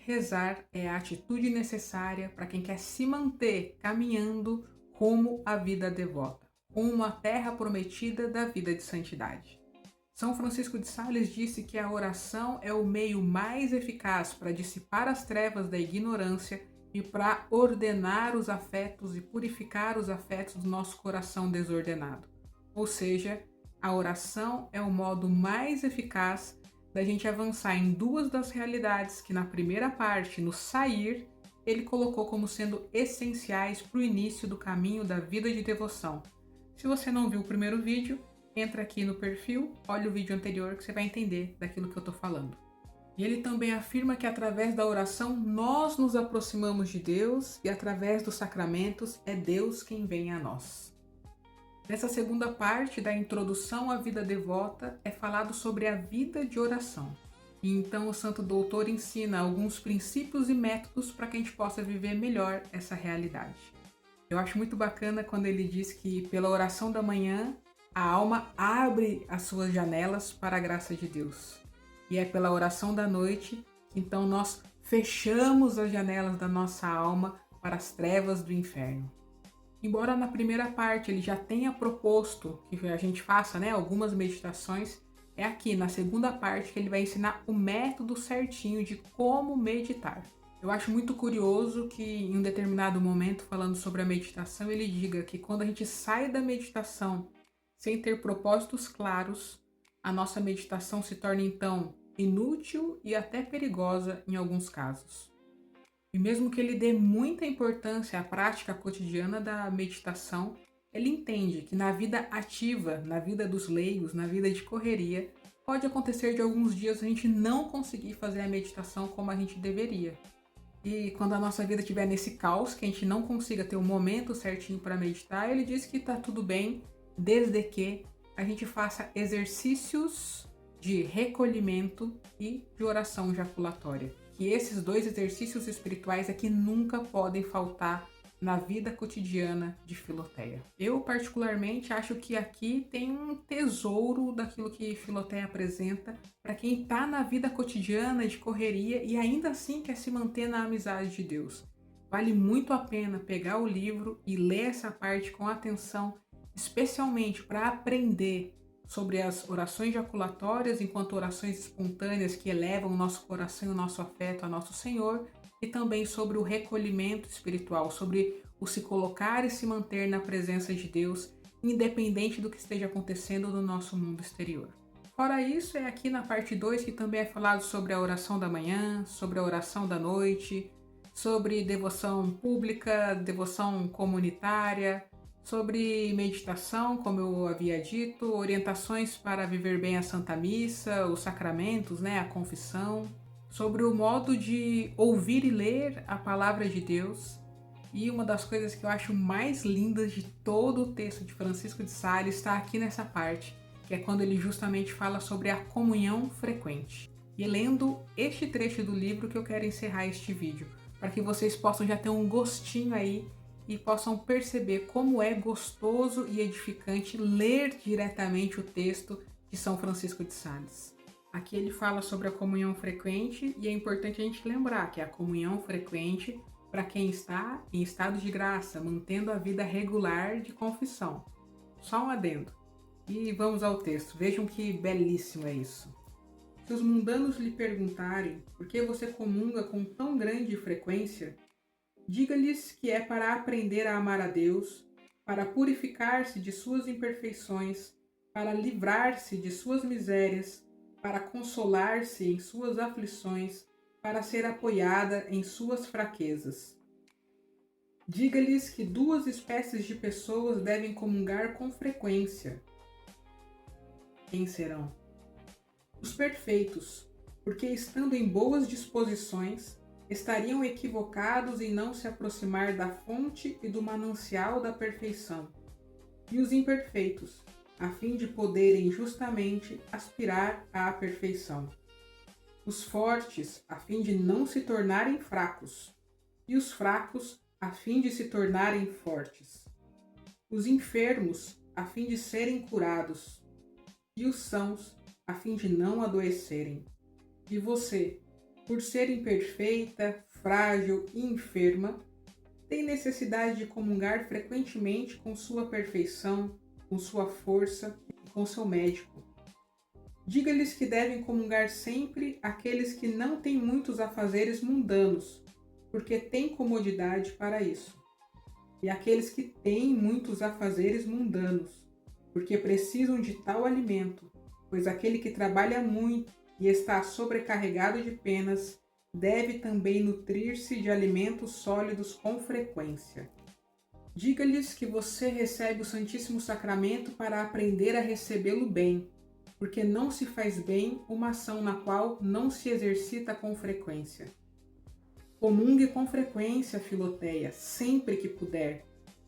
Rezar é a atitude necessária para quem quer se manter caminhando rumo à vida devota, rumo à terra prometida da vida de santidade. São Francisco de Sales disse que a oração é o meio mais eficaz para dissipar as trevas da ignorância e para ordenar os afetos e purificar os afetos do nosso coração desordenado. Ou seja, a oração é o modo mais eficaz da gente avançar em duas das realidades que na primeira parte, no sair, ele colocou como sendo essenciais para o início do caminho da vida de devoção. Se você não viu o primeiro vídeo, entra aqui no perfil, olha o vídeo anterior que você vai entender daquilo que eu estou falando. E ele também afirma que através da oração nós nos aproximamos de Deus e através dos sacramentos é Deus quem vem a nós. Nessa segunda parte da introdução à vida devota é falado sobre a vida de oração. E então o Santo Doutor ensina alguns princípios e métodos para que a gente possa viver melhor essa realidade. Eu acho muito bacana quando ele diz que pela oração da manhã a alma abre as suas janelas para a graça de Deus. E é pela oração da noite que então nós fechamos as janelas da nossa alma para as trevas do inferno. Embora na primeira parte ele já tenha proposto que a gente faça algumas meditações, é aqui na segunda parte que ele vai ensinar o método certinho de como meditar. Eu acho muito curioso que em um determinado momento, falando sobre a meditação, ele diga que quando a gente sai da meditação sem ter propósitos claros, a nossa meditação se torna então inútil e até perigosa em alguns casos. E mesmo que ele dê muita importância à prática cotidiana da meditação, ele entende que na vida ativa, na vida dos leigos, na vida de correria, pode acontecer de alguns dias a gente não conseguir fazer a meditação como a gente deveria. E quando a nossa vida estiver nesse caos, que a gente não consiga ter o momento certinho para meditar, ele diz que está tudo bem, desde que a gente faça exercícios de recolhimento e de oração jaculatória. Que esses dois exercícios espirituais é que nunca podem faltar na vida cotidiana de Filoteia. Eu particularmente acho que aqui tem um tesouro daquilo que Filoteia apresenta para quem está na vida cotidiana de correria e ainda assim quer se manter na amizade de Deus. Vale muito a pena pegar o livro e ler essa parte com atenção, especialmente para aprender sobre as orações jaculatórias enquanto orações espontâneas que elevam o nosso coração e o nosso afeto a nosso Senhor, e também sobre o recolhimento espiritual, sobre o se colocar e se manter na presença de Deus, independente do que esteja acontecendo no nosso mundo exterior. Fora isso, é aqui na parte 2 que também é falado sobre a oração da manhã, sobre a oração da noite, sobre devoção pública, devoção comunitária, sobre meditação, como eu havia dito, orientações para viver bem a Santa Missa, os sacramentos, a confissão, sobre o modo de ouvir e ler a palavra de Deus. E uma das coisas que eu acho mais lindas de todo o texto de Francisco de Sales está aqui nessa parte, que é quando ele justamente fala sobre a comunhão frequente. E lendo este trecho do livro que eu quero encerrar este vídeo, para que vocês possam já ter um gostinho aí e possam perceber como é gostoso e edificante ler diretamente o texto de São Francisco de Sales. Aqui ele fala sobre a comunhão frequente e é importante a gente lembrar que a comunhão frequente para quem está em estado de graça, mantendo a vida regular de confissão. Só um adendo. E vamos ao texto, vejam que belíssimo é isso. Se os mundanos lhe perguntarem por que você comunga com tão grande frequência, diga-lhes que é para aprender a amar a Deus, para purificar-se de suas imperfeições, para livrar-se de suas misérias, para consolar-se em suas aflições, para ser apoiada em suas fraquezas. Diga-lhes que duas espécies de pessoas devem comungar com frequência. Quem serão? Os perfeitos, porque estando em boas disposições, estariam equivocados em não se aproximar da fonte e do manancial da perfeição, e os imperfeitos, a fim de poderem justamente aspirar à perfeição. Os fortes, a fim de não se tornarem fracos, e os fracos, a fim de se tornarem fortes. Os enfermos, a fim de serem curados, e os sãos, a fim de não adoecerem. E você, por ser imperfeita, frágil e enferma, tem necessidade de comungar frequentemente com sua perfeição, com sua força e com seu médico. Diga-lhes que devem comungar sempre aqueles que não têm muitos afazeres mundanos, porque têm comodidade para isso, e aqueles que têm muitos afazeres mundanos, porque precisam de tal alimento, pois aquele que trabalha muito e está sobrecarregado de penas deve também nutrir-se de alimentos sólidos com frequência. Diga-lhes que você recebe o Santíssimo Sacramento para aprender a recebê-lo bem, porque não se faz bem uma ação na qual não se exercita com frequência. Comungue com frequência, Filoteia, sempre que puder,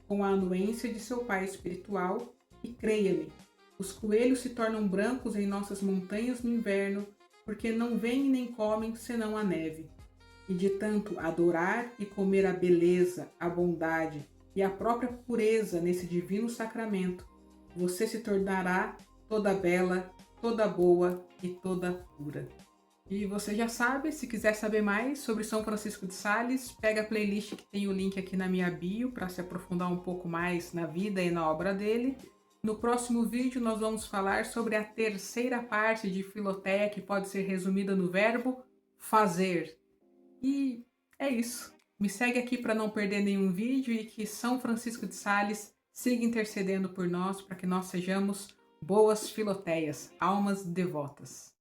com a anuência de seu pai espiritual, e creia-me, os coelhos se tornam brancos em nossas montanhas no inverno, porque não vêm nem comem senão a neve. E de tanto adorar e comer a beleza, a bondade e a própria pureza nesse divino sacramento, você se tornará toda bela, toda boa e toda pura. E você já sabe, se quiser saber mais sobre São Francisco de Sales, pega a playlist que tem o link aqui na minha bio para se aprofundar um pouco mais na vida e na obra dele. No próximo vídeo nós vamos falar sobre a terceira parte de Filoteia, que pode ser resumida no verbo fazer. E é isso. Me segue aqui para não perder nenhum vídeo e que São Francisco de Sales siga intercedendo por nós para que nós sejamos boas Filoteias, almas devotas.